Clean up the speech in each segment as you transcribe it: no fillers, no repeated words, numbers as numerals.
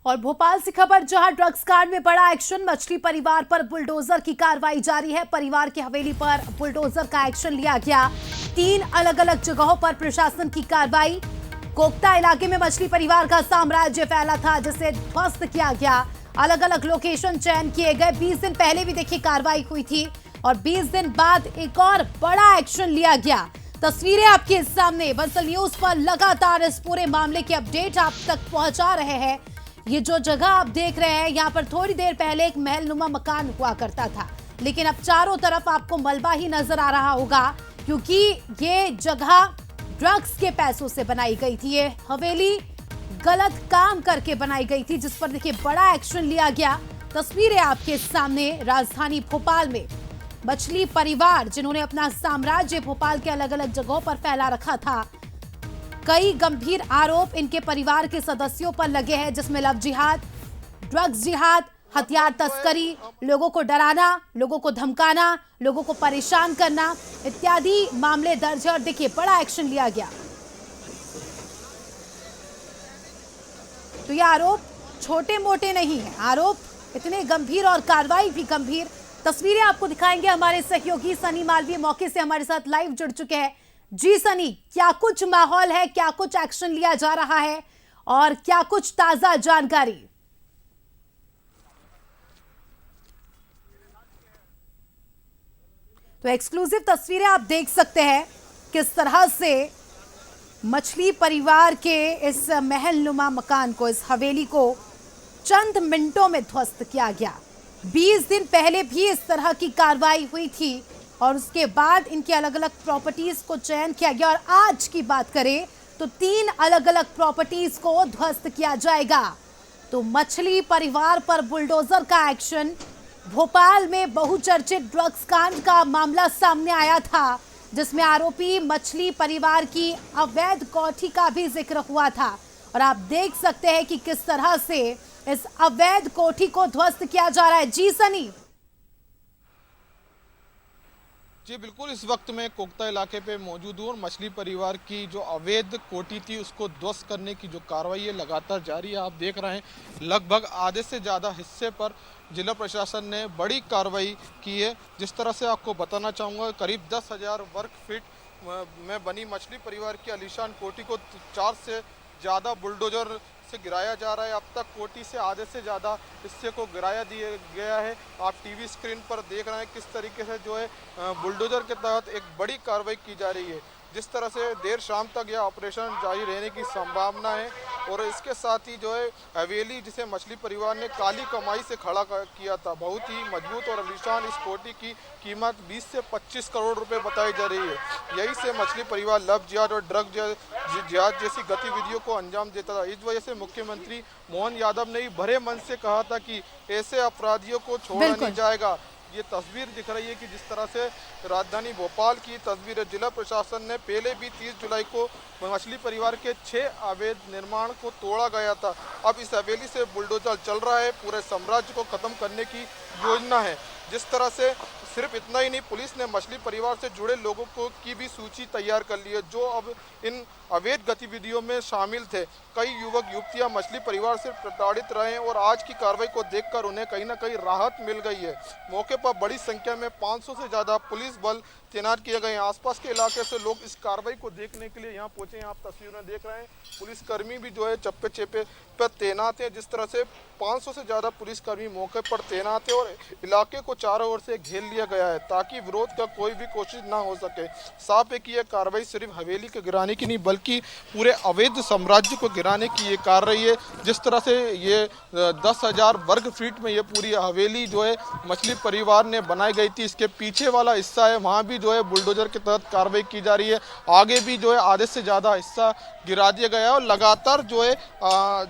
और भोपाल से खबर, जहां ड्रग्स कांड में बड़ा एक्शन, मछली परिवार पर बुलडोजर की कार्रवाई जारी है। परिवार की हवेली पर बुलडोजर का एक्शन लिया गया। 3 अलग अलग जगहों पर प्रशासन की कार्रवाई। कोकता इलाके में मछली परिवार का साम्राज्य फैला था, जिसे ध्वस्त किया गया। अलग अलग लोकेशन चयन किए गए। 20 दिन पहले भी देखिए कार्रवाई हुई थी और 20 दिन बाद एक और बड़ा एक्शन लिया गया। तस्वीरें आपके सामने, बंसल न्यूज पर लगातार इस पूरे मामले की अपडेट आप तक पहुंचा रहे हैं। ये जो जगह आप देख रहे हैं, यहाँ पर थोड़ी देर पहले एक महलनुमा मकान हुआ करता था, लेकिन अब चारों तरफ आपको मलबा ही नजर आ रहा होगा, क्योंकि ये जगह ड्रग्स के पैसों से बनाई गई थी। ये हवेली गलत काम करके बनाई गई थी, जिस पर देखिए बड़ा एक्शन लिया गया। तस्वीरें आपके सामने, राजधानी भोपाल में मछली परिवार, जिन्होंने अपना साम्राज्य भोपाल के अलग अलग जगहों पर फैला रखा था। कई गंभीर आरोप इनके परिवार के सदस्यों पर लगे हैं, जिसमें लव जिहाद, ड्रग्स जिहाद, हथियार तस्करी, लोगों को डराना, लोगों को धमकाना, लोगों को परेशान करना इत्यादि मामले दर्ज है। और देखिए बड़ा एक्शन लिया गया। तो ये आरोप छोटे मोटे नहीं है, आरोप इतने गंभीर और कार्रवाई भी गंभीर। तस्वीरें आपको दिखाएंगे हमारे सहयोगी सनी मालवीय, मौके से हमारे साथ लाइव जुड़ चुके हैं। जी सनी, क्या कुछ माहौल है, क्या कुछ एक्शन लिया जा रहा है और क्या कुछ ताजा जानकारी? तो एक्सक्लूसिव तस्वीरें आप देख सकते हैं किस तरह से मछली परिवार के इस महलनुमा मकान को, इस हवेली को चंद मिनटों में ध्वस्त किया गया। 20 दिन पहले भी इस तरह की कार्रवाई हुई थी और उसके बाद इनकी अलग अलग प्रॉपर्टीज को चयन किया गया। और आज की बात करें तो 3 अलग अलग प्रॉपर्टीज को ध्वस्त किया जाएगा। तो मछली परिवार पर बुलडोजर का एक्शन। भोपाल में बहुचर्चित ड्रग्स कांड का मामला सामने आया था, जिसमें आरोपी मछली परिवार की अवैध कोठी का भी जिक्र हुआ था। और आप देख सकते हैं कि किस तरह से इस अवैध कोठी को ध्वस्त किया जा रहा है। जी सनी। जी बिल्कुल, इस वक्त मैं कोकता इलाके पे मौजूद हूँ और मछली परिवार की जो अवैध कोठी थी उसको ध्वस्त करने की जो कार्रवाई है लगातार जारी है। आप देख रहे हैं लगभग आधे से ज़्यादा हिस्से पर जिला प्रशासन ने बड़ी कार्रवाई की है। जिस तरह से आपको बताना चाहूँगा, करीब 10,000 वर्ग फीट में बनी मछली परिवार की आलीशान कोठी को 4 से ज़्यादा बुलडोजर से गिराया जा रहा है। अब तक कोठी से आधे से ज़्यादा हिस्से को गिराया दिया गया है। आप टीवी स्क्रीन पर देख रहे हैं किस तरीके से जो है बुलडोजर के तहत एक बड़ी कार्रवाई की जा रही है। जिस तरह से देर शाम तक यह ऑपरेशन जारी रहने की संभावना है। और इसके साथ ही जो है हवेली, जिसे मछली परिवार ने काली कमाई से खड़ा किया था, बहुत ही मजबूत और आलीशान इस कोठी की कीमत 20 से 25 करोड़ रुपए बताई जा रही है। यही से मछली परिवार लव जिहाद और ड्रग जिहाद जैसी गतिविधियों को अंजाम देता था। इस वजह से मुख्यमंत्री मोहन यादव ने भरे मन से कहा था कि ऐसे अपराधियों को छोड़ा नहीं जाएगा। ये तस्वीर दिख रही है कि जिस तरह से राजधानी भोपाल की तस्वीर है। जिला प्रशासन ने पहले भी 30 जुलाई को मछली परिवार के 6 अवैध निर्माण को तोड़ा गया था। अब इस हवेली से बुलडोजर चल रहा है, पूरे साम्राज्य को खत्म करने की योजना है। जिस तरह से सिर्फ इतना ही नहीं, पुलिस ने मछली परिवार से जुड़े लोगों को की भी सूची तैयार कर ली है, जो अब इन अवैध गतिविधियों में शामिल थे। कई युवक युवतियां मछली परिवार से प्रताड़ित रहे और आज की कार्रवाई को देखकर उन्हें कहीं ना कहीं राहत मिल गई है। मौके पर बड़ी संख्या में 500 से ज़्यादा पुलिस बल तैनात किए गए हैं। आसपास के इलाके से लोग इस कार्रवाई को देखने के लिए यहाँ पहुंचे हैं। आप तस्वीरें देख रहे हैं, पुलिसकर्मी भी जो है चप्पे चेपे पर तैनात है। जिस तरह से 500 से ज़्यादा पुलिसकर्मी मौके पर तैनात है और इलाके को चारों ओर से घेर लिया गया है, ताकि विरोध का कोई भी कोशिश ना हो सके। साफ है कि यह कार्रवाई सिर्फ हवेली के गिराने की नहीं, बल्कि पूरे अवैध साम्राज्य को गिराने की ये कार्रवाई है। जिस तरह से ये 10,000 वर्ग फीट में ये पूरी हवेली जो है मछली परिवार ने बनाई गई थी, इसके पीछे वाला हिस्सा है, वहाँ भी जो है बुलडोजर के तहत कार्रवाई की जा रही है। आगे भी जो है आधे से ज़्यादा हिस्सा गिरा दिया गया है और लगातार जो है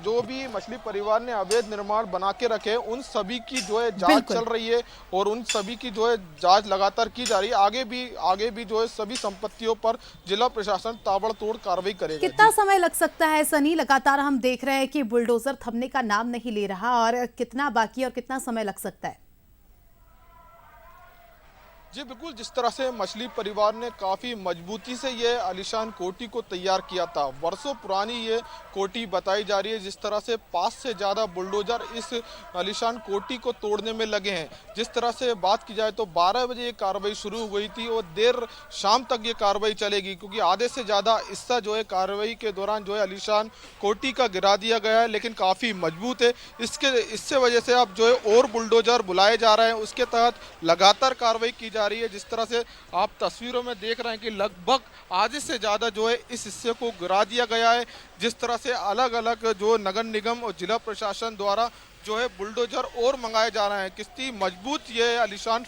जो भी मछली परिवार ने अवैध निर्माण बना के रखे उन सभी की जो है जांच चल रही है और उन सभी की जो है जांच लगातार की जा रही है। आगे भी जो है सभी संपत्तियों पर जिला प्रशासन ताबड़तोड़ कार्रवाई करेगा। कितना समय लग सकता है सनी? लगातार हम देख रहे हैं कि बुलडोजर थमने का नाम नहीं ले रहा, और कितना बाकी और कितना समय लग सकता है? जी बिल्कुल, जिस तरह से मछली परिवार ने काफ़ी मजबूती से ये आलीशान कोठी को तैयार किया था। वर्षों पुरानी ये कोठी बताई जा रही है। जिस तरह से 5 से ज़्यादा बुलडोज़र इस आलीशान कोठी को तोड़ने में लगे हैं। जिस तरह से बात की जाए तो 12 बजे ये कार्रवाई शुरू हुई थी और देर शाम तक ये कार्रवाई चलेगी, क्योंकि आधे से ज़्यादा हिस्सा जो है कार्रवाई के दौरान जो है आलीशान कोठी का गिरा दिया गया है, लेकिन काफ़ी मजबूत है। इससे वजह से अब जो है और बुलडोज़र बुलाए जा रहे हैं। उसके तहत लगातार कार्रवाई की जा रही है। जिस तरह से आप तस्वीरों में देख रहे हैं कि लगभग आधे से ज़्यादा जो है इस हिस्से को गिरा दिया गया है। जिस तरह से अलग अलग जो नगर निगम और जिला प्रशासन द्वारा जो है बुलडोजर और मंगाए जा रहे हैं। कितनी मजबूत ये आलीशान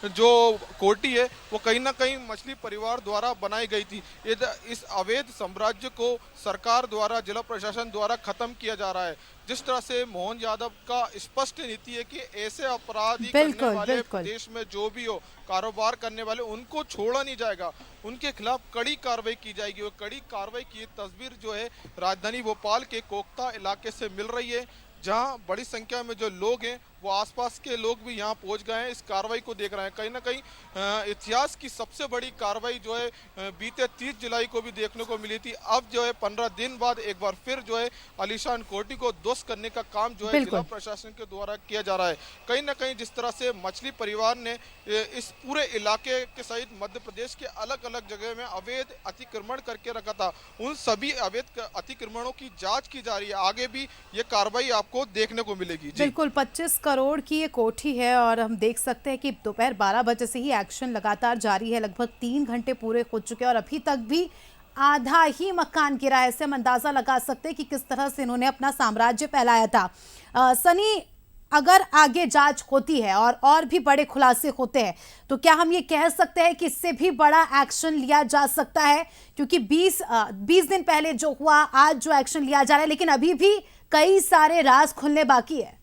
जो कोठी है वो कहीं ना कहीं मछली परिवार द्वारा बनाई गई थी। इस अवैध साम्राज्य को सरकार द्वारा, जिला प्रशासन द्वारा खत्म किया जा रहा है। जिस तरह से मोहन यादव का स्पष्ट नीति है कि ऐसे अपराधी करने वाले देश में जो भी हो, कारोबार करने वाले, उनको छोड़ा नहीं जाएगा। उनके खिलाफ कड़ी कार्रवाई की जाएगी। और कड़ी कार्रवाई की तस्वीर जो है राजधानी भोपाल के कोकता इलाके से मिल रही है, जहां बड़ी संख्या में जो लोग हैं वो आसपास के लोग भी यहां पहुंच गए हैं, इस कार्रवाई को देख रहे हैं। कहीं ना कहीं इतिहास की सबसे बड़ी कार्रवाई जो है बीते 30 जुलाई को भी देखने को मिली थी। अब जो है 15 दिन बाद एक बार फिर जो है आलीशान कोठी को ध्वस्त करने का काम जो है जिला प्रशासन के द्वारा किया जा रहा है। कहीं ना कहीं जिस तरह से मछली परिवार ने इस पूरे इलाके के सहित मध्य प्रदेश के अलग अलग जगह में अवैध अतिक्रमण करके रखा था, उन सभी अवैध अतिक्रमणों की जाँच की जा रही है। आगे भी ये कार्रवाई आपको देखने को मिलेगी। बिल्कुल, 25 करोड़ की ये कोठी है और हम देख सकते हैं कि दोपहर 12 बजे से ही एक्शन लगातार जारी है। लगभग 3 घंटे पूरे हो चुके हैं और अभी तक भी आधा ही मकान गिरा है। इससे हम अंदाजा लगा सकते हैं कि किस तरह से इन्होंने अपना साम्राज्य फैलाया था। सनी, अगर आगे जांच होती है और भी बड़े खुलासे होते हैं तो क्या हम ये कह सकते हैं कि इससे भी बड़ा एक्शन लिया जा सकता है? क्योंकि 20 दिन पहले जो हुआ, आज जो एक्शन लिया जा रहा है, लेकिन अभी भी कई सारे राज खुलने बाकी है।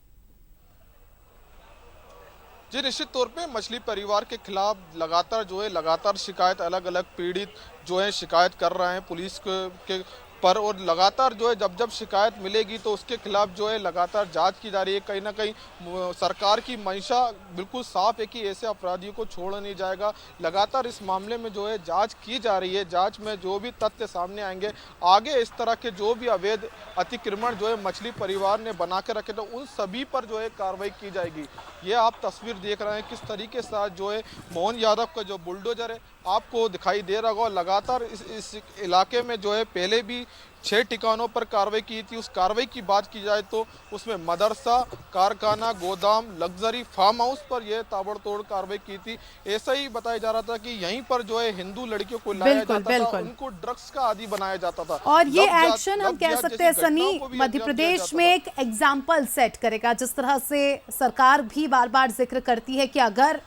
जी निश्चित तौर पे मछली परिवार के खिलाफ लगातार शिकायत, अलग अलग पीड़ित जो है शिकायत कर रहे हैं पुलिस के पर, और लगातार जो है जब शिकायत मिलेगी तो उसके खिलाफ जो है लगातार जांच की जा रही है। कहीं ना कहीं सरकार की मंशा बिल्कुल साफ है कि ऐसे अपराधियों को छोड़ा नहीं जाएगा। लगातार इस मामले में जो है जांच की जा रही है। जांच में जो भी तथ्य सामने आएंगे, आगे इस तरह के जो भी अवैध अतिक्रमण जो है मछली परिवार ने बना के रखे, तो उन सभी पर जो है कार्रवाई की जाएगी। ये आप तस्वीर देख रहे हैं किस तरीके से जो है मोहन यादव का जो बुलडोजर है आपको दिखाई दे रहा होगा। लगातार इस इलाके में जो है पहले भी 6 ठिकानों पर कार्रवाई की थी। उस कार्रवाई की बात की जाए तो उसमें मदरसा, कारखाना, गोदाम, लग्जरी फार्म हाउस पर यह ताबड़तोड़ कार्रवाई की थी। ऐसा ही बताया जा रहा था कि यहीं पर जो है हिंदू लड़कियों को लाया जाता था, उनको ड्रग्स का आदी बनाया जाता था। और ये एक्शन हम कह सकते हैं सनी, मध्य प्रदेश में एक एग्जाम्पल सेट करेगा। जिस तरह से सरकार भी बार बार जिक्र करती है कि अगर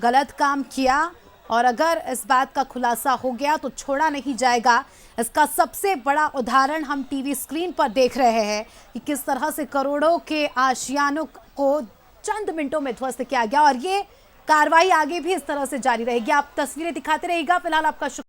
गलत काम किया और अगर इस बात का खुलासा हो गया तो छोड़ा नहीं जाएगा। इसका सबसे बड़ा उदाहरण हम टीवी स्क्रीन पर देख रहे हैं कि किस तरह से करोड़ों के आशियानों को चंद मिनटों में ध्वस्त किया गया और ये कार्रवाई आगे भी इस तरह से जारी रहेगी। आप तस्वीरें दिखाते रहिएगा। फिलहाल आपका